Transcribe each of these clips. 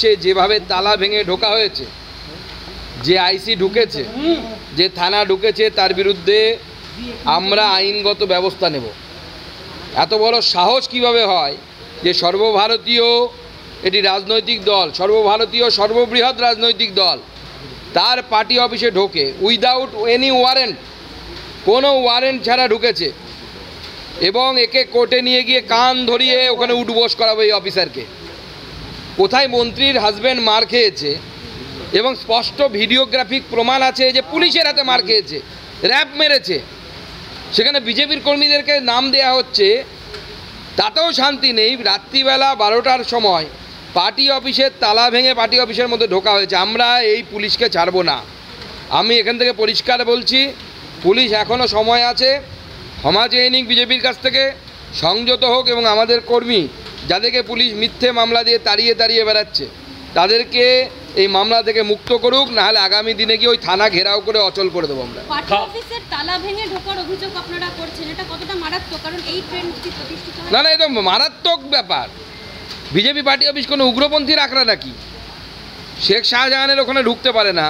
যেভাবে তালা ভেঙে ঢোকা হয়েছে, যে আইসি ঢুকেছে, যে থানা ঢুকেছে, তার বিরুদ্ধে আমরা আইনগত ব্যবস্থা নেব। এত বড় সাহস কিভাবে হয় যে সর্বভারতীয় এটি রাজনৈতিক দল, সর্বভারতীয় সর্ববৃহৎ রাজনৈতিক দল, তার পার্টি অফিসে ঢোকে উইদাউট এনি ওয়ারেন্ট, কোনো ওয়ারেন্ট ছাড়া ঢুকেছে এবং একে কোর্টে নিয়ে গিয়ে কান ধরিয়ে ওখানে উঠবোস করাবে এই অফিসারকে। কোথায় মন্ত্রীর হাজব্যান্ড মার খেয়েছে এবং স্পষ্ট ভিডিওগ্রাফিক প্রমাণ আছে যে পুলিশের হাতে মার খেয়েছে, র্যাব মেরেছে, সেখানে বিজেপির কর্মীদেরকে নাম দেয়া হচ্ছে, তাতেও শান্তি নেই। রাত্রিবেলা 12টার সময় পার্টি অফিসের তালা ভেঙে পার্টি অফিসের মধ্যে ঢোকা হয়েছে। আমরা এই পুলিশকে ছাড়বো না। আমি এখান থেকে পরিষ্কার বলছি, পুলিশ এখনও সময় আছে, ক্ষমা চেয়ে নিক বিজেপির কাছ থেকে, সংযত হোক এবং আমাদের কর্মী যাদেরকে পুলিশ মিথ্যে মামলা দিয়ে তাড়িয়ে তাড়িয়ে বেড়াচ্ছে তাদেরকে এই মামলা থেকে মুক্ত করুক, নাহলে আগামী দিনে গিয়ে ওই থানা ঘেরাও করে অচল করে দেবো আমরা। পার্টি অফিসের তালা ভেঙে ঢোকার অভিযোগ আপনারা করছেন, এটা কতটা মারাত্মক? কারণ এই ট্রেন্ডটি প্রতিষ্ঠিত হয়। না, এটা মারাত্মক ব্যাপার। বিজেপি পার্টি অফিস কোনো উগ্রপন্থীর আখড়া নাকি? শেখ শাহজাহানের ওখানে ঢুকতে পারে না,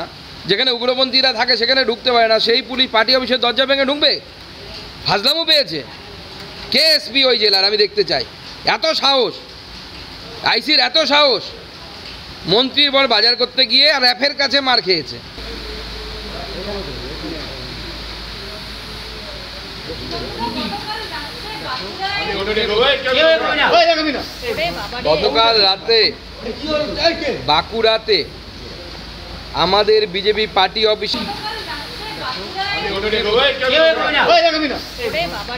যেখানে উগ্রপন্থীরা থাকে সেখানে ঢুকতে পারে না, সেই পুলিশ পার্টি অফিসের দরজা ভেঙে ঢুকবে? ফাজলামও পেয়েছে কে এসপি ওই জেলার? আমি দেখতে চাই। এত সাহস আইসির, এত সাহস, মন্ত্রীর বর বাজার করতে গিয়ে আর র্যাফের কাছে মার খেয়েছে। গতকাল রাতে বাঁকুড়াতে আমাদের বিজেপি পার্টি অফিস,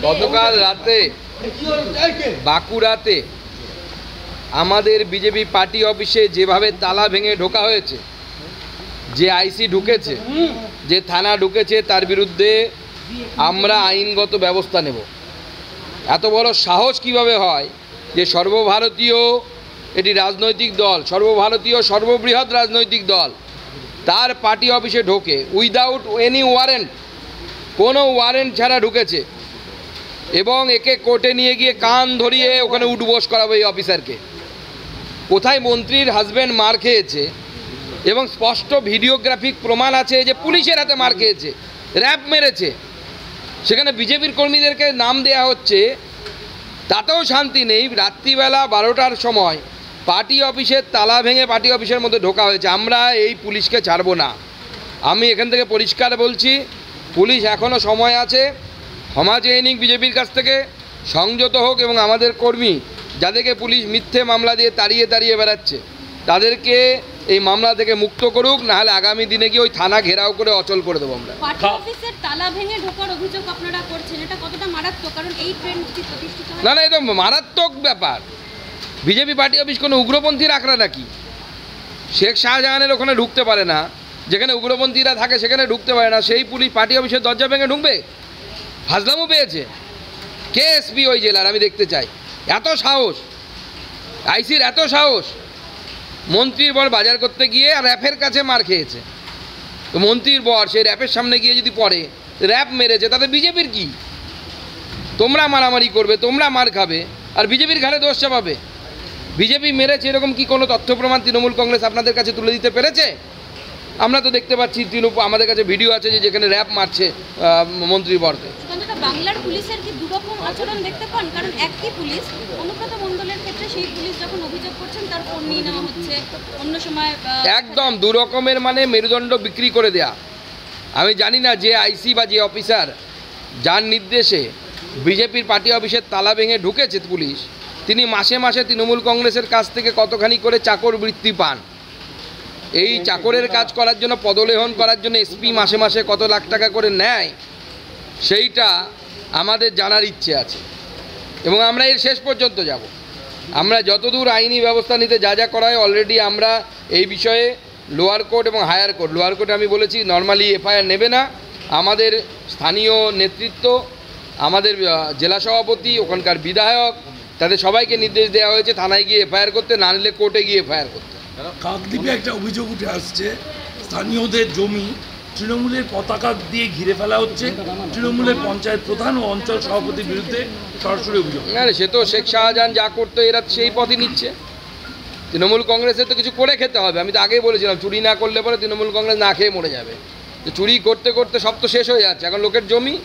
গতকাল রাতে বাঁকুড়াতে আমাদের বিজেপি পার্টি অফিসে যেভাবে তালা ভেঙে ঢোকা হয়েছে, যে আইসি ঢুকেছে, যে থানা ঢুকেছে, তার বিরুদ্ধে আমরা আইনগত ব্যবস্থা নেব। এত বড় সাহস কিভাবে হয় যে সর্বভারতীয় এটি রাজনৈতিক দল, সর্বভারতীয় সর্ববৃহৎ রাজনৈতিক দল, তার পার্টি অফিসে ঢোকে উইদাউট এনি ওয়ারেন্ট, কোনো ওয়ারেন্ট ছাড়া ঢুকেছে এবং একে কোর্টে নিয়ে গিয়ে কান ধরিয়ে ওখানে উঠবোস করাবে এই অফিসারকে। কোথায় মন্ত্রীর হাজব্যান্ড মার খেয়েছে এবং স্পষ্ট ভিডিওগ্রাফিক প্রমাণ আছে যে পুলিশের হাতে মার খেয়েছে, র্যাব মেরেছে, সেখানে বিজেপির কর্মীদেরকে নাম দেয়া হচ্ছে, তাতেও শান্তি নেই। রাত্রিবেলা 12টার সময় পার্টি অফিসের তালা ভেঙে পার্টি অফিসের মধ্যে ঢোকা হয়েছে। আমরা এই পুলিশকে ছাড়বো না। আমি এখান থেকে পরিষ্কার বলছি, পুলিশ এখনও সময় আছে, ক্ষমা চেয়ে নিক বিজেপির কাছ থেকে, সংযত হোক এবং আমাদের কর্মী যাদেরকে পুলিশ মিথ্যে মামলা দিয়ে তাড়িয়ে তাড়িয়ে বেড়াচ্ছে তাদেরকে এই মামলা থেকে মুক্ত করুক, নাহলে আগামী দিনে গিয়ে ওই থানা ঘেরাও করে অচল করে দেবো আমরা। পার্টি অফিসের তালা ভেঙে ঢোকার অভিযোগ আপনারা করছেন, এটা কতটা মারাত্মক? কারণ এই ট্রেন্ডটি প্রতিষ্ঠিত হয়। না, এটা মারাত্মক ব্যাপার। বিজেপি পার্টি অফিস কোনো উগ্রপন্থীর আখড়া নাকি? শেখ শাহজাহানের ওখানে ঢুকতে পারে না, যেখানে উগ্রপন্থীরা থাকে সেখানে ঢুকতে পারে না, সেই পুলিশ পার্টি অফিসের দরজা ভেঙে ঢুকবে? ফাজলামও পেয়েছে কে এসপি ওই জেলার? আমি দেখতে চাই। এত সাহস আইসির, এত সাহস, মন্ত্রীর বর বাজার করতে গিয়ে আর র্যাফের কাছে মার খেয়েছে। তো মন্ত্রীর বর সেই র্যাপের সামনে গিয়ে যদি পড়ে, র্যাব মেরেছে, তাতে বিজেপির কি? তোমরা মারামারি করবে, তোমরা মার খাবে, আর বিজেপির ঘাড়ে দোষ চাপাবে। বিজেপি মেরেছে এরকম কি কোনো তথ্য প্রমাণ তৃণমূল কংগ্রেস আপনাদের কাছে তুলে দিতে পেরেছে? আমরা তো দেখতে পাচ্ছি, আমাদের কাছে ভিডিও আছে যে যেখানে র্যাব মারছে মন্ত্রীর বরকে। বাংলার পুলিশের কি দুরকম আচরণ দেখতে পান? কারণ একই পুলিশ, অনুব্রত মণ্ডলের ক্ষেত্রে সেই পুলিশ যখন অভিযোগ করছেন তার ফোন নিয়ে নেওয়া হচ্ছে, অন্য সময় একদম দু রকমের, মানে মেরুদণ্ড বিক্রি করে দেয়া। আমি জানি না যে আইসি বা যে অফিসার যার নির্দেশে বিজেপির পার্টি অফিসের তালা ভেঙে ঢুকেছে পুলিশ, তিনি মাসে মাসে তৃণমূল কংগ্রেসের কাছ থেকে কতখানি করে চাকর বৃত্তি পান। এই চাকরের কাজ করার জন্য, পদলেহন করার জন্য এসপি মাসে মাসে কত লাখ টাকা করে নেয়, সেইটা আমাদের জানার ইচ্ছে আছে এবং আমরা এর শেষ পর্যন্ত যাব। আমরা যতদূর আইনি ব্যবস্থা নিতে যা যা করা হয় অলরেডি আমরা এই বিষয়ে লোয়ার কোর্ট এবং হায়ার কোর্ট, লোয়ার কোর্টে আমি বলেছি নর্মালি এফআইআর নেবে না। আমাদের স্থানীয় নেতৃত্ব, আমাদের জেলা সভাপতি, ওখানকার বিধায়ক, তাদের সবাইকে নির্দেশ দেওয়া হয়েছে থানায় গিয়ে এফআইআর করতে, না নিলে কোর্টে গিয়ে এফআইআর করতে। কাকদ্বীপে একটা অভিযোগ উঠে আসছে, স্থানীয়দের জমি তৃণমূলের পতাকা দিয়ে ঘিরে ফেলা হচ্ছে, তৃণমূলের পঞ্চায়েত প্রধান ও অঞ্চল সভাপতির বিরুদ্ধে সরাসরি অভিযোগ। না, সে তো শেখ শাহজাহান যা করতো এরা সেই পথই নিচ্ছে। তৃণমূল কংগ্রেসের তো কিছু করে খেতে হবে। আমি তো আগেই বলেছিলাম চুরি না করলে পরে তৃণমূল কংগ্রেস না খেয়ে মরে যাবে। তো চুরি করতে করতে সব তো শেষ হয়ে যাচ্ছে, এখন লোকের জমি,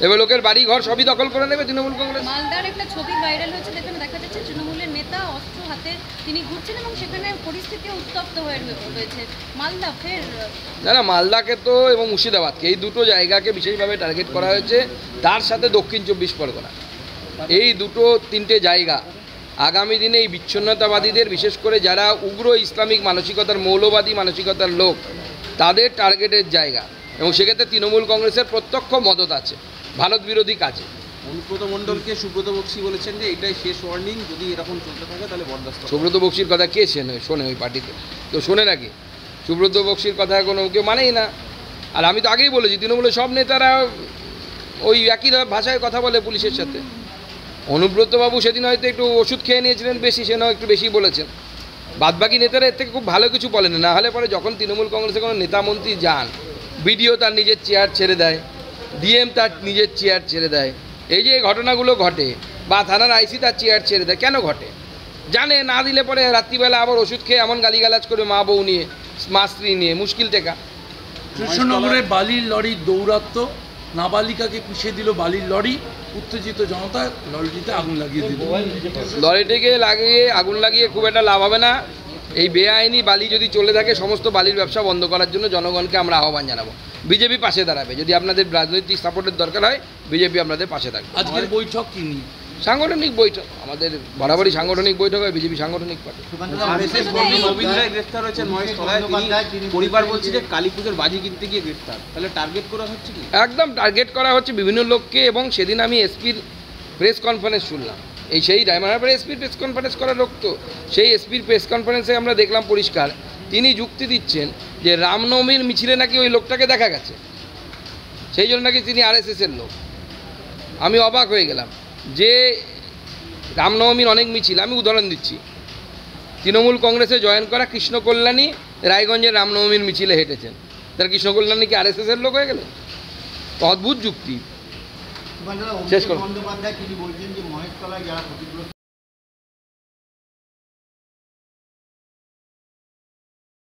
এবার লোকের বাড়ি ঘর সবই দখল করে নেবে তৃণমূল কংগ্রেস। মালদার একটা ছবি ভাইরাল হয়েছে, যেখানে দেখা যাচ্ছে তৃণমূলের নেতা অস্ত্র হাতে তিনি ঘুরছেন এবং সেখানে পরিস্থিতিও উত্তপ্ত হয়েছে। মালদা ফের না, মালদাকে তো এবং মুর্শিদাবাদকে, এই দুটো জায়গাকে বিশেষভাবে টার্গেট করা হয়েছে, তার সাথে দক্ষিণ 24 পরগনা। এই দুটো তিনটে জায়গা আগামী দিনে এই বিচ্ছিন্নতাবাদীদের, বিশেষ করে যারা উগ্র ইসলামিক মানসিকতার, মৌলবাদী মানসিকতার লোক, তাদের টার্গেটের জায়গা, এবং সেক্ষেত্রে তৃণমূল কংগ্রেসের প্রত্যক্ষ মদত আছে ভারত বিরোধী কাজে। অনুব্রত মণ্ডলকে সুব্রত বক্সি বলেছেন যে এটাই শেষ ওয়ার্নিং, যদি এরকম চলতে থাকে তাহলে বরদাস্ত। সুব্রত বক্সির কথা কে শোনে ওই পার্টিতে? কেউ শোনে নাকি? সুব্রত বক্সির কথা কোনো কেউ মানেই না। আর আমি তো আগেই বলেছি, তৃণমূলের সব নেতারা ওই একই ভাষায় কথা বলে পুলিশের সাথে। অনুব্রতবাবু সেদিন হয়তো একটু ওষুধ খেয়ে নিয়েছিলেন বেশি, সে নয় একটু বেশি বলেছেন। বাদবাকি নেতারা এর থেকে খুব ভালো কিছু বলেন না। হলে পরে যখন তৃণমূল কংগ্রেসে কোনো নেতা মন্ত্রী যান, বিডিও তার নিজের চেয়ার ছেড়ে দেয়, ডিএম তার নিজের চেয়ার ছেড়ে দেয়, এই যে ঘটনাগুলো ঘটে, বা থানার আইসি তার চেয়ার ছেড়ে দেয়, কেন ঘটে? জানে না দিলে পরে রাত্রিবেলা আবার ওষুধ খেয়ে এমন গালিগালাজ করে মা বউ নিয়ে, মা স্ত্রী নিয়ে, মুশকিল টেকা। কৃষ্ণনগরে বালির লরির দৌরাত্ম্য, নাবালিকাকে পিষে দিল বালির লরি, উত্তেজিত জনতা লরিটিতে আগুন লাগিয়ে দিল। লরিটিকে লাগিয়ে আগুন লাগিয়ে খুব একটা লাভ হবে না। এই বেআইনি বালি যদি চলে থাকে, সমস্ত বালির ব্যবসা বন্ধ করার জন্য জনগণকে আমরা আহ্বান জানাবো। বিজেপি পাশে দাঁড়াবে, যদি আপনাদের রাজনৈতিক সাপোর্টের দরকার হয় বিজেপি আপনাদের পাশে থাকবে। আজকের বৈঠক কি নিয়ে? সাংগঠনিক বৈঠক, আমাদের বরাবরই সাংগঠনিক বৈঠক হয়, বিজেপি সাংগঠনিক পার্টি। আরএসএস কর্মী নবীন রায় গ্রেফতার হয়েছেন মহেশতলায়, তিনি পরিবার বলছে যে কালী পুজোর বাজি কিনতে গিয়ে গ্রেফতার, তাহলে টার্গেট করা হচ্ছে কি? একদম টার্গেট করা হচ্ছে বিভিন্ন লোককে। এবং সেদিন আমি এসপির প্রেস কনফারেন্স শুনলাম, এই সেই ডায়মন্ড এসপির প্রেস কনফারেন্স করার লোক তো, সেই এসপির প্রেস কনফারেন্সে আমরা দেখলাম পরিষ্কার তিনি যুক্তি দিচ্ছেন যে রামনবমীর মিছিলে নাকি ওই লোকটাকে দেখা গেছে, সেই জন্য নাকি তিনি আরএসএসের লোক। আমি অবাক হয়ে গেলাম যে রামনবমীর অনেক মিছিল, আমি উদাহরণ দিচ্ছি, তৃণমূল কংগ্রেসে জয়েন করা কৃষ্ণ কল্যাণী রায়গঞ্জের রামনবমীর মিছিলে হেঁটেছেন, তার কৃষ্ণ কল্যাণী কি আরএসএসের লোক হয়ে গেলেন? অদ্ভুত যুক্তি। শেষ করুন। বন্দ্যোপাধ্যায় তিনি বলছেন যে মহেশতলায় যারা ক্ষতিগ্রস্ত